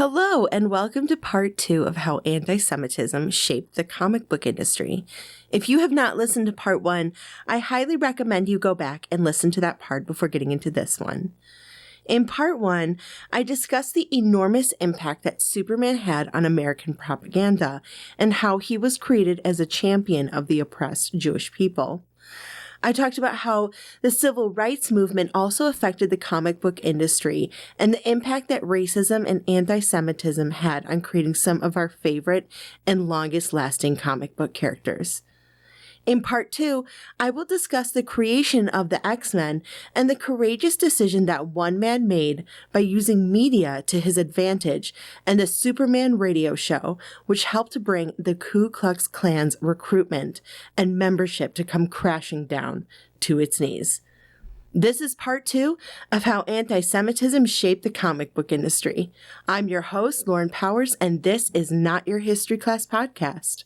Hello, and welcome to part 2 of how anti-Semitism shaped the comic book industry. If you have not listened to part 1, I highly recommend you go back and listen to that part before getting into this one. In part 1, I discussed the enormous impact that Superman had on American propaganda and how he was created as a champion of the oppressed Jewish people. I talked about how the civil rights movement also affected the comic book industry and the impact that racism and anti-Semitism had on creating some of our favorite and longest-lasting comic book characters. In part 2, I will discuss the creation of the X-Men and the courageous decision that one man made by using media to his advantage and the Superman radio show, which helped to bring the Ku Klux Klan's recruitment and membership to come crashing down to its knees. This is part 2 of how anti-Semitism shaped the comic book industry. I'm your host, Lauren Powers, and this is Not Your History Class Podcast.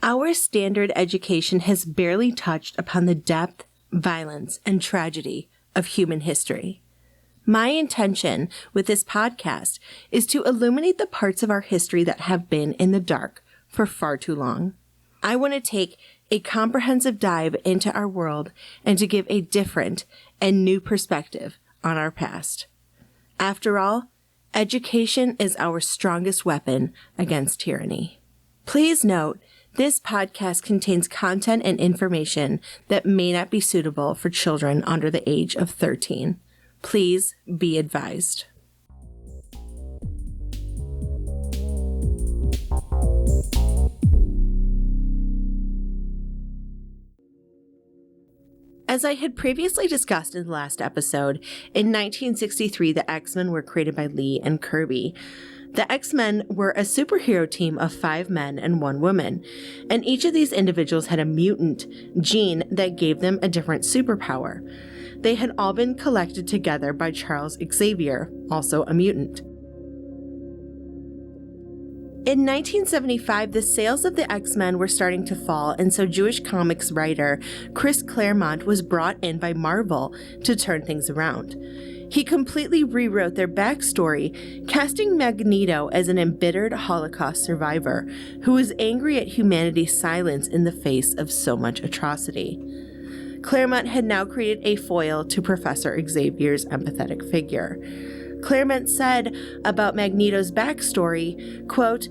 Our standard education has barely touched upon the depth, violence, and tragedy of human history. My intention with this podcast is to illuminate the parts of our history that have been in the dark for far too long. I want to take a comprehensive dive into our world and to give a different and new perspective on our past. After all, education is our strongest weapon against tyranny. Please note, this podcast contains content and information that may not be suitable for children under the age of 13. Please be advised. As I had previously discussed in the last episode, in 1963 the X-Men were created by Lee and Kirby. The X-Men were a superhero team of 5 men and 1 woman, and each of these individuals had a mutant gene that gave them a different superpower. They had all been collected together by Charles Xavier, also a mutant. In 1975, the sales of the X-Men were starting to fall, and so Jewish comics writer Chris Claremont was brought in by Marvel to turn things around. He completely rewrote their backstory, casting Magneto as an embittered Holocaust survivor who was angry at humanity's silence in the face of so much atrocity. Claremont had now created a foil to Professor Xavier's empathetic figure. Claremont said about Magneto's backstory, quote,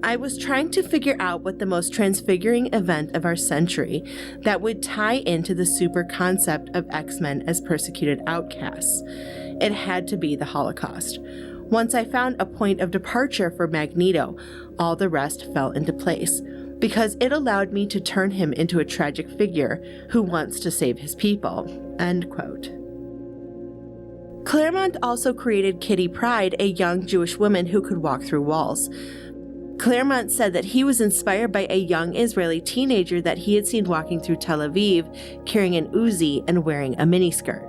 "I was trying to figure out what the most transfiguring event of our century that would tie into the super concept of X-Men as persecuted outcasts. It had to be the Holocaust. Once I found a point of departure for Magneto, all the rest fell into place, because it allowed me to turn him into a tragic figure who wants to save his people." End quote. Claremont also created Kitty Pryde, a young Jewish woman who could walk through walls. Claremont said that he was inspired by a young Israeli teenager that he had seen walking through Tel Aviv, carrying an Uzi and wearing a miniskirt.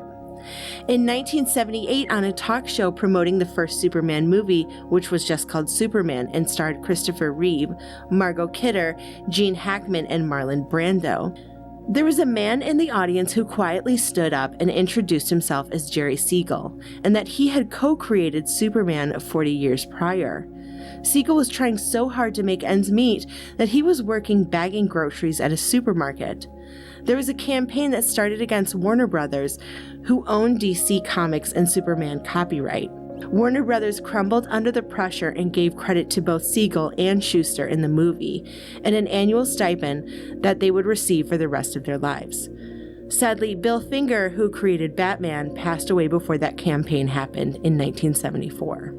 In 1978, on a talk show promoting the first Superman movie, which was just called Superman and starred Christopher Reeve, Margot Kidder, Gene Hackman, and Marlon Brando, there was a man in the audience who quietly stood up and introduced himself as Jerry Siegel, and that he had co-created Superman 40 years prior. Siegel was trying so hard to make ends meet that he was working bagging groceries at a supermarket. There was a campaign that started against Warner Brothers, who owned DC Comics and Superman copyright. Warner Brothers crumbled under the pressure and gave credit to both Siegel and Schuster in the movie, and an annual stipend that they would receive for the rest of their lives. Sadly, Bill Finger, who created Batman, passed away before that campaign happened in 1974.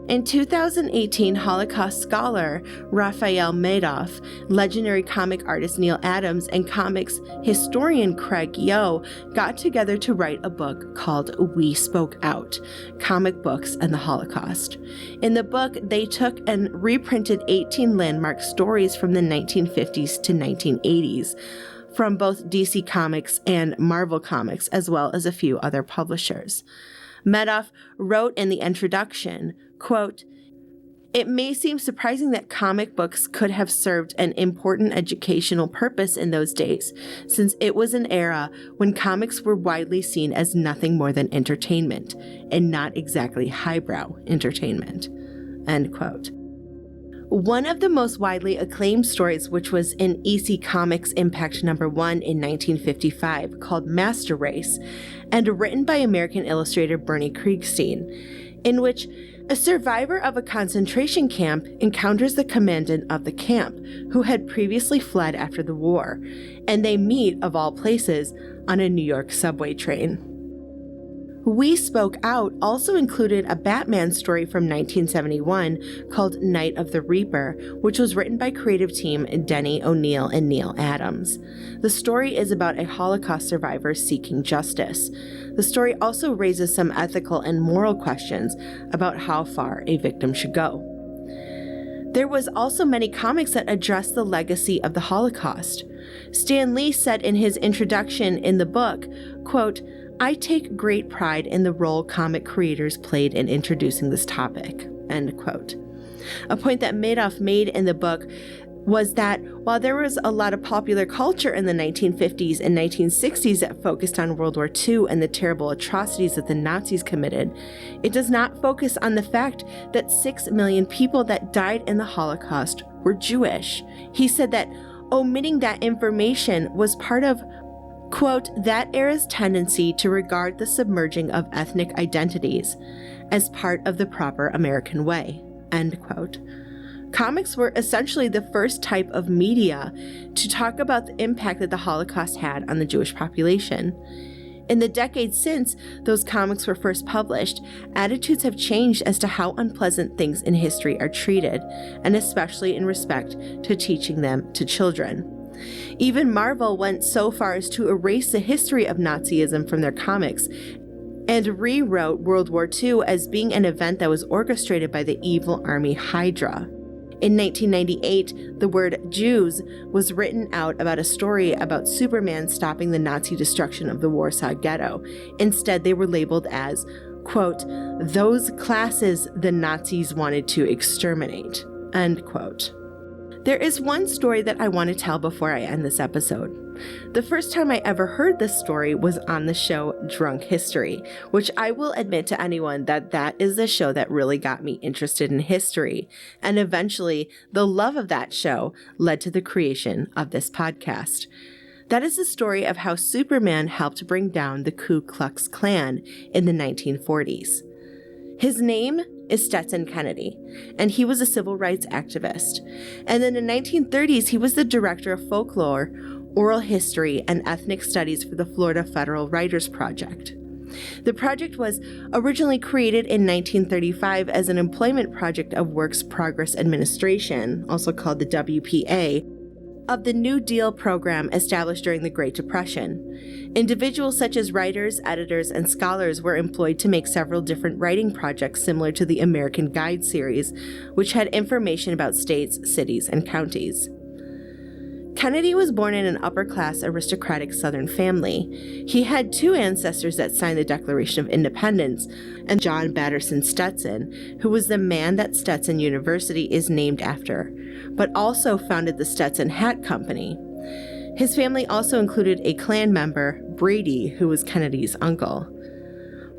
In 2018, Holocaust scholar Raphael Madoff, legendary comic artist Neil Adams, and comics historian Craig Yo got together to write a book called We Spoke Out: Comic Books and the Holocaust. In the book, they took and reprinted 18 landmark stories from the 1950s to 1980s, from both DC Comics and Marvel Comics, as well as a few other publishers. Madoff wrote in the introduction, quote, "It may seem surprising that comic books could have served an important educational purpose in those days, since it was an era when comics were widely seen as nothing more than entertainment, and not exactly highbrow entertainment." End quote. One of the most widely acclaimed stories, which was in EC Comics Impact #1 in 1955, called Master Race, and written by American illustrator Bernie Kriegstein, in which a survivor of a concentration camp encounters the commandant of the camp, who had previously fled after the war, and they meet, of all places, on a New York subway train. We Spoke Out also included a Batman story from 1971 called Night of the Reaper, which was written by creative team Denny O'Neil and Neil Adams. The story is about a Holocaust survivor seeking justice. The story also raises some ethical and moral questions about how far a victim should go. There was also many comics that addressed the legacy of the Holocaust. Stan Lee said in his introduction in the book, quote, "I take great pride in the role comic creators played in introducing this topic," end quote. A point that Madoff made in the book was that while there was a lot of popular culture in the 1950s and 1960s that focused on World War II and the terrible atrocities that the Nazis committed, it does not focus on the fact that 6 million people that died in the Holocaust were Jewish. He said that omitting that information was part of, quote, "that era's tendency to regard the submerging of ethnic identities as part of the proper American way," end quote. Comics were essentially the first type of media to talk about the impact that the Holocaust had on the Jewish population. In the decades since those comics were first published, attitudes have changed as to how unpleasant things in history are treated, and especially in respect to teaching them to children. Even Marvel went so far as to erase the history of Nazism from their comics and rewrote World War II as being an event that was orchestrated by the evil army Hydra. In 1998, the word Jews was written out about a story about Superman stopping the Nazi destruction of the Warsaw Ghetto. Instead, they were labeled as, quote, "those classes the Nazis wanted to exterminate," end quote. There is one story that I want to tell before I end this episode. The first time I ever heard this story was on the show Drunk History, which I will admit to anyone that is the show that really got me interested in history. And eventually, the love of that show led to the creation of this podcast. That is the story of how Superman helped bring down the Ku Klux Klan in the 1940s. His name is Stetson Kennedy, and he was a civil rights activist. And in the 1930s, he was the director of folklore, oral history, and ethnic studies for the Florida Federal Writers Project. The project was originally created in 1935 as an employment project of Works Progress Administration, also called the WPA, of the New Deal program established during the Great Depression. Individuals such as writers, editors, and scholars were employed to make several different writing projects similar to the American Guide series, which had information about states, cities, and counties. Kennedy was born in an upper-class aristocratic Southern family. He had two ancestors that signed the Declaration of Independence, and John Batterson Stetson, who was the man that Stetson University is named after, but also founded the Stetson Hat Company. His family also included a Klan member, Brady, who was Kennedy's uncle.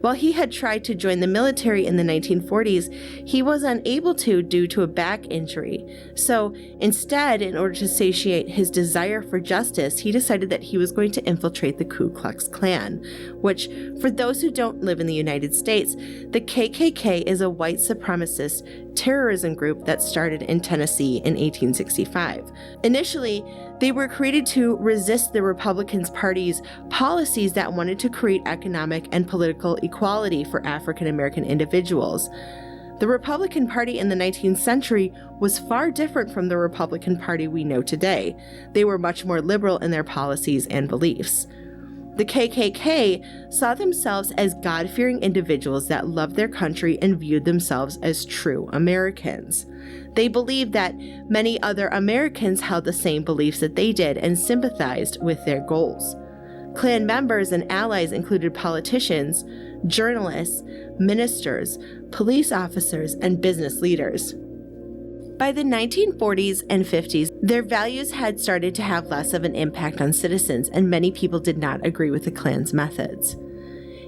While he had tried to join the military in the 1940s, he was unable to due to a back injury. So instead, in order to satiate his desire for justice, he decided that he was going to infiltrate the Ku Klux Klan, which, for those who don't live in the United States, the KKK is a white supremacist terrorism group that started in Tennessee in 1865. Initially, they were created to resist the Republican Party's policies that wanted to create economic and political equality for African American individuals. The Republican Party in the 19th century was far different from the Republican Party we know today. They were much more liberal in their policies and beliefs. The KKK saw themselves as God-fearing individuals that loved their country and viewed themselves as true Americans. They believed that many other Americans held the same beliefs that they did and sympathized with their goals. Klan members and allies included politicians, journalists, ministers, police officers, and business leaders. By the 1940s and 50s, their values had started to have less of an impact on citizens, and many people did not agree with the Klan's methods.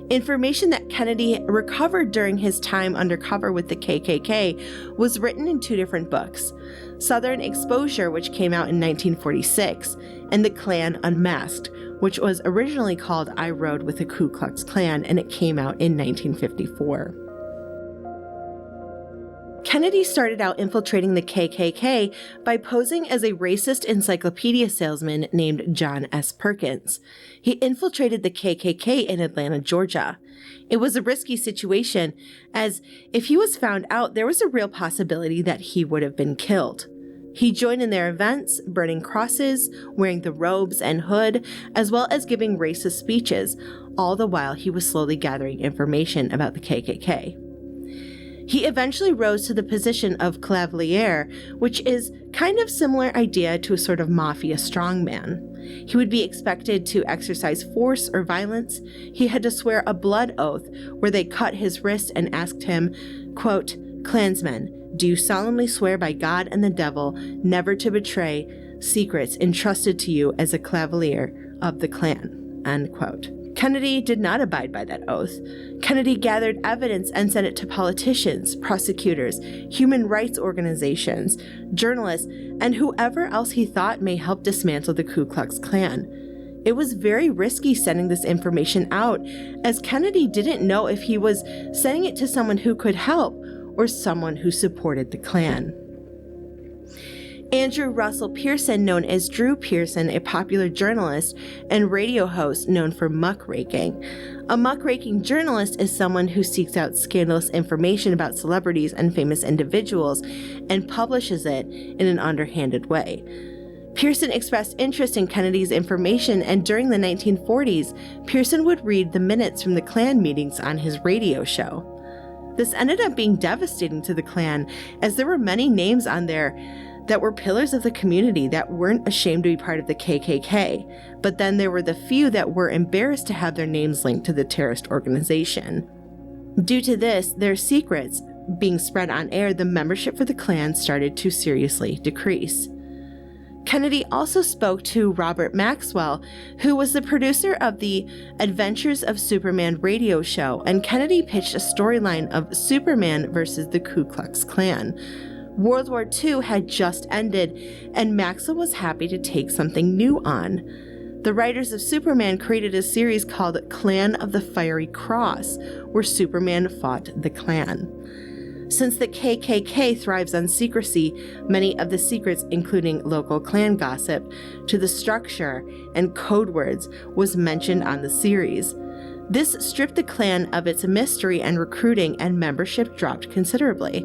Information that Kennedy recovered during his time undercover with the KKK was written in 2 different books, Southern Exposure, which came out in 1946, and The Klan Unmasked, which was originally called I Rode with the Ku Klux Klan, and it came out in 1954. Kennedy started out infiltrating the KKK by posing as a racist encyclopedia salesman named John S. Perkins. He infiltrated the KKK in Atlanta, Georgia. It was a risky situation, as if he was found out, there was a real possibility that he would have been killed. He joined in their events, burning crosses, wearing the robes and hood, as well as giving racist speeches, all the while he was slowly gathering information about the KKK. He eventually rose to the position of cavalier, which is kind of similar idea to a sort of mafia strongman. He would be expected to exercise force or violence. He had to swear a blood oath where they cut his wrist and asked him, quote, "Klansmen, do you solemnly swear by God and the devil never to betray secrets entrusted to you as a cavalier of the Klan?" End quote. Kennedy did not abide by that oath. Kennedy gathered evidence and sent it to politicians, prosecutors, human rights organizations, journalists, and whoever else he thought may help dismantle the Ku Klux Klan. It was very risky sending this information out, as Kennedy didn't know if he was sending it to someone who could help or someone who supported the Klan. Andrew Russell Pearson, known as Drew Pearson, a popular journalist and radio host known for muckraking. A muckraking journalist is someone who seeks out scandalous information about celebrities and famous individuals and publishes it in an underhanded way. Pearson expressed interest in Kennedy's information, and during the 1940s, Pearson would read the minutes from the Klan meetings on his radio show. This ended up being devastating to the Klan, as there were many names on there that were pillars of the community that weren't ashamed to be part of the KKK, but then there were the few that were embarrassed to have their names linked to the terrorist organization. Due to this, their secrets being spread on air, the membership for the Klan started to seriously decrease. Kennedy also spoke to Robert Maxwell, who was the producer of the Adventures of Superman radio show, and Kennedy pitched a storyline of Superman versus the Ku Klux Klan. World War II had just ended, and Maxwell was happy to take something new on. The writers of Superman created a series called Clan of the Fiery Cross, where Superman fought the Klan. Since the KKK thrives on secrecy, many of the secrets, including local Klan gossip, to the structure and code words, was mentioned on the series. This stripped the Klan of its mystery, and recruiting and membership dropped considerably.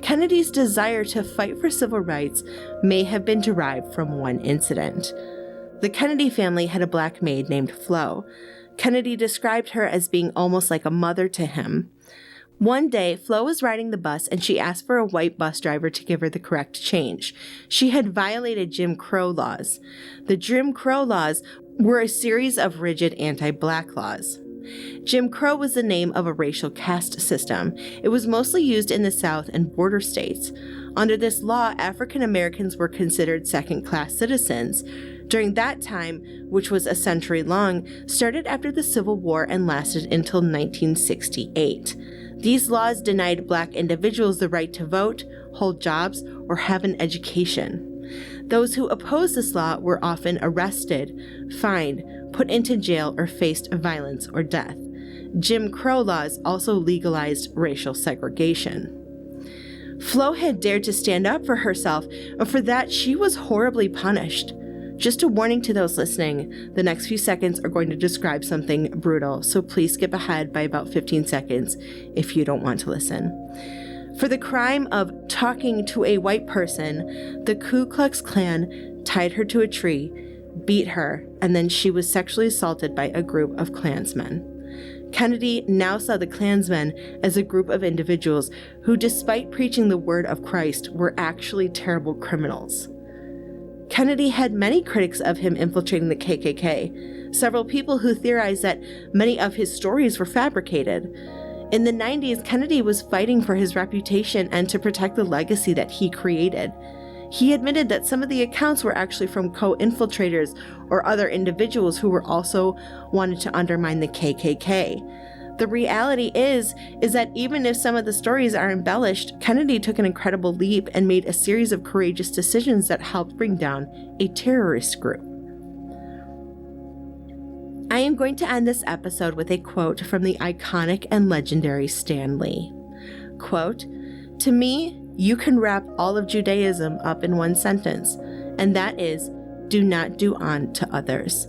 Kennedy's desire to fight for civil rights may have been derived from one incident. The Kennedy family had a black maid named Flo. Kennedy described her as being almost like a mother to him. One day, Flo was riding the bus and she asked for a white bus driver to give her the correct change. She had violated Jim Crow laws. The Jim Crow laws were a series of rigid anti-black laws. Jim Crow was the name of a racial caste system. It was mostly used in the South and border states. Under this law, African Americans were considered second-class citizens. During that time, which was a century long, started after the Civil War and lasted until 1968. These laws denied Black individuals the right to vote, hold jobs, or have an education. Those who opposed this law were often arrested, fined, put into jail, or faced violence or death. Jim Crow laws also legalized racial segregation. Flo had dared to stand up for herself, and for that she was horribly punished. Just a warning to those listening, the next few seconds are going to describe something brutal, so please skip ahead by about 15 seconds if you don't want to listen. For the crime of talking to a white person, the Ku Klux Klan tied her to a tree, beat her, and then she was sexually assaulted by a group of Klansmen. Kennedy now saw the Klansmen as a group of individuals who, despite preaching the word of Christ, were actually terrible criminals. Kennedy had many critics of him infiltrating the KKK. several people who theorized that many of his stories were fabricated. In the 90s, Kennedy was fighting for his reputation and to protect the legacy that he created. He admitted that some of the accounts were actually from co-infiltrators or other individuals who were also wanted to undermine the KKK. The reality is that even if some of the stories are embellished, Kennedy took an incredible leap and made a series of courageous decisions that helped bring down a terrorist group. I am going to end this episode with a quote from the iconic and legendary Stan Lee. Quote, "To me, you can wrap all of Judaism up in one sentence, and that is, do not do unto others.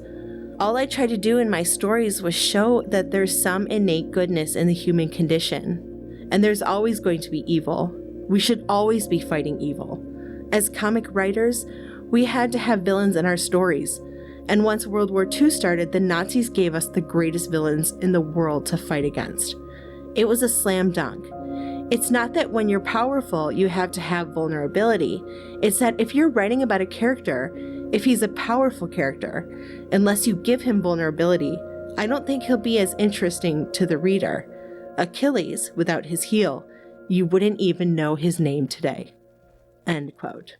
All I try to do in my stories was show that there's some innate goodness in the human condition, and there's always going to be evil. We should always be fighting evil. As comic writers, we had to have villains in our stories, and once World War II started, the Nazis gave us the greatest villains in the world to fight against. It was a slam dunk. It's not that when you're powerful, you have to have vulnerability. It's that if you're writing about a character, if he's a powerful character, unless you give him vulnerability, I don't think he'll be as interesting to the reader. Achilles, without his heel, you wouldn't even know his name today." End quote.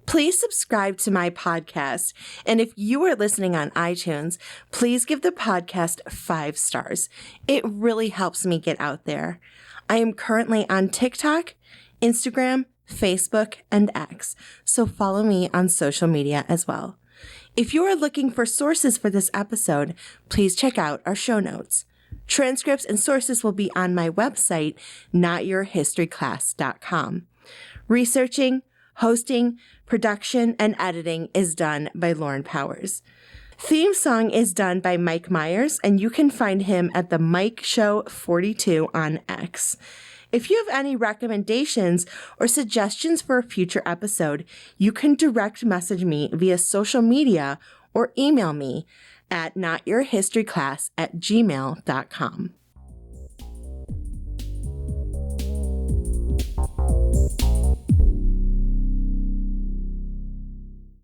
Please subscribe to my podcast, and if you are listening on iTunes, please give the podcast 5 stars. It really helps me get out there. I am currently on TikTok, Instagram, Facebook, and X, so follow me on social media as well. If you are looking for sources for this episode, please check out our show notes. Transcripts and sources will be on my website, notyourhistoryclass.com. Researching, hosting, production, and editing is done by Lauren Powers. Theme song is done by Mike Meyers, and you can find him at the Mike Show 42 on X. If you have any recommendations or suggestions for a future episode, you can direct message me via social media or email me at notyourhistoryclass@gmail.com.